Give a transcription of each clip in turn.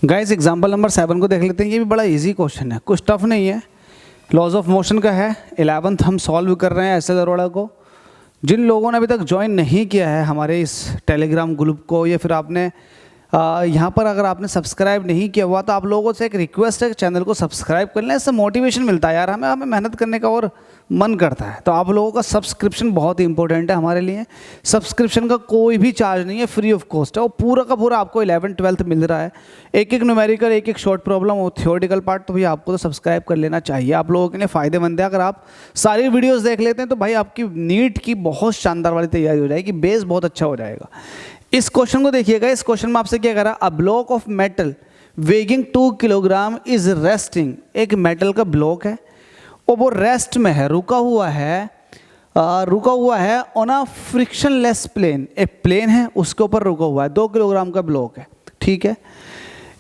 Guys example number 7 को देख लेते हैं। ये भी बड़ा इजी क्वेश्चन है, कुछ टफ नहीं है। लॉज ऑफ मोशन का है, 11th हम सॉल्व कर रहे हैं एस.एल. अरोड़ा को। जिन लोगों ने अभी तक ज्वाइन नहीं किया है हमारे इस टेलीग्राम ग्रुप को, या फिर आपने यहाँ पर अगर आपने सब्सक्राइब नहीं किया हुआ तो आप लोगों से एक रिक्वेस्ट है कि चैनल को सब्सक्राइब कर लें। इससे मोटिवेशन मिलता है यार, हमें मेहनत करने का और मन करता है। तो आप लोगों का सब्सक्रिप्शन बहुत ही इंपॉर्टेंट है हमारे लिए। सब्सक्रिप्शन का कोई भी चार्ज नहीं है, फ्री ऑफ कॉस्ट है। वो पूरा का पूरा आपको 11th 12th मिल रहा है। एक एक न्यूमेरिकल, एक एक शॉर्ट प्रॉब्लम और थियोरेटिकल पार्ट, तो भाई आपको तो सब्सक्राइब कर लेना चाहिए। आप लोगों के लिए फ़ायदेमंद है। अगर आप सारी वीडियोज़ देख लेते हैं तो भाई आपकी नीट की बहुत शानदार वाली तैयारी हो जाएगी, बेस बहुत अच्छा हो जाएगा। इस क्वेश्चन को देखिएगा। इस क्वेश्चन में आपसे क्या कह रहा है, a block of metal weighing 2 kilogram is resting. एक मेटल का ब्लॉक है और वो रेस्ट में है, रुका हुआ है ऑन अ फ्रिक्शनलेस प्लेन। एक प्लेन है उसके ऊपर रुका हुआ है, 2 किलोग्राम का ब्लॉक है, ठीक है।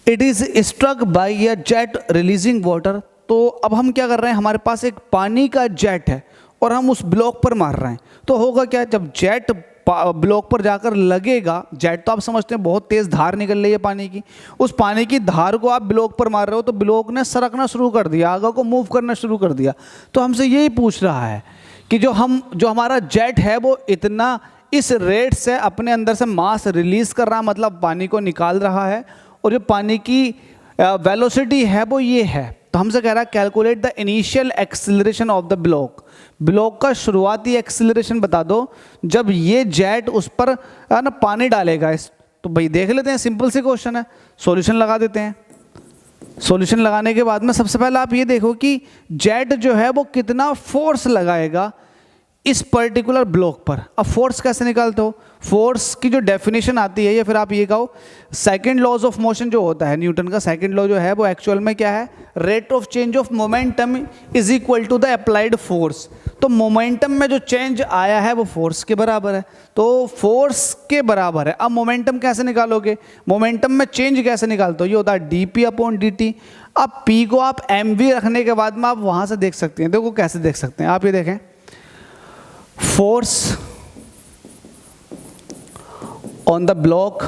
It is struck by a jet releasing water. तो अब हम क्या कर रहे हैं, हमारे पास एक पानी का जेट है और हम उस ब्लॉक पर मार रहे हैं। तो होगा क्या, जब जेट ब्लॉक पर जाकर लगेगा, जेट तो आप समझते हैं बहुत तेज धार निकल रही है पानी की, उस पानी की धार को आप ब्लॉक पर मार रहे हो तो ब्लॉक ने सरकना शुरू कर दिया, आगे को मूव करना शुरू कर दिया। तो हमसे यही पूछ रहा है कि जो हमारा जेट है वो इतना इस रेट से अपने अंदर से मास रिलीज कर रहा है, मतलब पानी को निकाल रहा है, और जो पानी की वेलोसिटी है वो ये है। तो हमसे कह रहा है calculate the initial acceleration of the block. Block का शुरुआती एक्सेलरेशन बता दो जब ये जेट उस पर ना पानी डालेगा। तो भाई देख लेते हैं, सिंपल सी क्वेश्चन है, सॉल्यूशन लगा देते हैं। सॉल्यूशन लगाने के बाद में सबसे पहले आप ये देखो कि जेट जो है वो कितना फोर्स लगाएगा इस पर्टिकुलर ब्लॉक पर। अब फोर्स कैसे निकालते हो, फोर्स की जो डेफिनेशन आती है, या फिर आप ये कहो सेकंड लॉज ऑफ मोशन जो होता है, न्यूटन का सेकंड लॉ जो है वो एक्चुअल में क्या है, rate of change of momentum is equal to the applied force. तो मोमेंटम में जो चेंज आया है वो फोर्स के बराबर है, तो फोर्स के बराबर है। अब मोमेंटम कैसे निकालोगे, मोमेंटम में चेंज कैसे निकालते हो, ये होता है dp/dt। अब p को आप mv रखने के बाद में आप वहां से देख सकते हैं। देखो कैसे देख सकते हैं, आप ये देखें, force on the block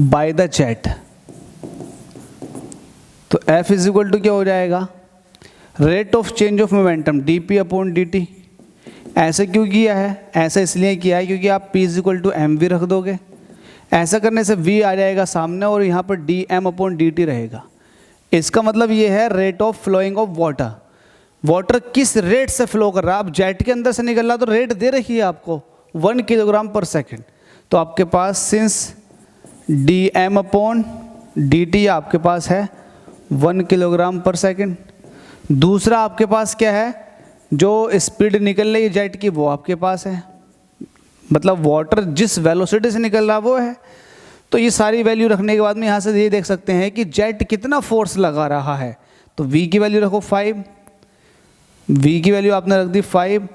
by the jet. तो F इज इक्वल टू क्या हो जाएगा, rate of change of momentum dp/dt। ऐसे क्यों किया है, ऐसा इसलिए किया है क्योंकि आप p is equal to mv रख दोगे। ऐसा करने से v आ जाएगा सामने और यहाँ पर dm/dt रहेगा। इसका मतलब ये है rate of flowing of water. Water किस रेट से फ्लो कर रहा है, अब जेट के अंदर से निकल रहा तो रेट दे रखी है आपको 1 किलोग्राम पर सेकेंड। तो आपके पास सिंस dm/dt आपके पास है 1 किलोग्राम पर सेकेंड। दूसरा आपके पास क्या है, जो स्पीड निकल रही है जेट की वो आपके पास है, मतलब वाटर जिस वेलोसिटी से निकल रहा वो है। तो ये सारी वैल्यू रखने के बाद में यहाँ से ये देख सकते हैं कि जेट कितना फोर्स लगा रहा है। तो v की वैल्यू रखो 5, v की वैल्यू आपने रख दी 5,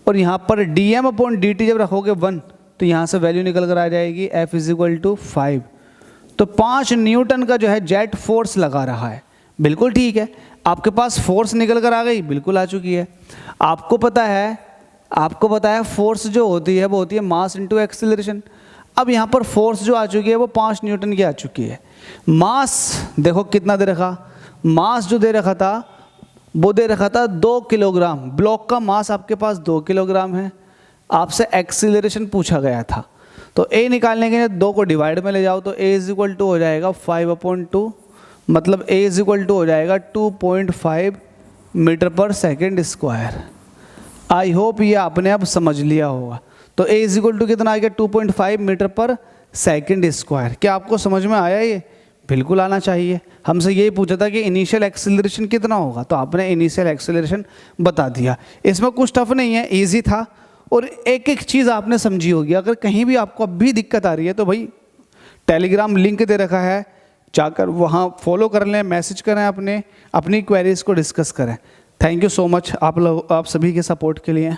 और यहाँ पर dm/dt जब रखोगे 1 तो यहाँ से वैल्यू निकल कर आ जाएगी F इज इक्वल टू 5। तो 5 न्यूटन का जो है जेट फोर्स लगा रहा है। बिल्कुल ठीक है, आपके पास फोर्स निकल कर आ गई, बिल्कुल आ चुकी है। आपको पता है फोर्स जो होती है वो होती है मास इंटू एक्सेलरेशन। अब यहाँ पर फोर्स जो आ चुकी है वो 5 न्यूटन की आ चुकी है। मास देखो कितना दे रखा, मास जो दे रखा था वो दे रखा था 2 किलोग्राम। ब्लॉक का मास आपके पास 2 किलोग्राम है, आपसे एक्सीलरेशन पूछा गया था। तो a निकालने के लिए 2 को डिवाइड में ले जाओ तो a इज इक्वल टू हो जाएगा 5/2, मतलब a इज इक्वल टू हो जाएगा 2.5 मीटर पर सेकेंड स्क्वायर। आई होप ये आपने अब समझ लिया होगा। तो a इज इक्वल टू कितना आ गया, 2.5 मीटर पर सेकेंड स्क्वायर। क्या आपको समझ में आया ये? बिल्कुल आना चाहिए। हमसे यही पूछा था कि इनिशियल एक्सेलरेशन कितना होगा, तो आपने इनिशियल एक्सेलरेशन बता दिया। इसमें कुछ टफ नहीं है, इजी था, और एक एक चीज़ आपने समझी होगी। अगर कहीं भी आपको अब भी दिक्कत आ रही है तो भाई टेलीग्राम लिंक दे रखा है, जाकर वहाँ फॉलो कर लें, मैसेज करें, अपनी क्वेरीज को डिस्कस करें। थैंक यू सो मच आप सभी के सपोर्ट के लिए।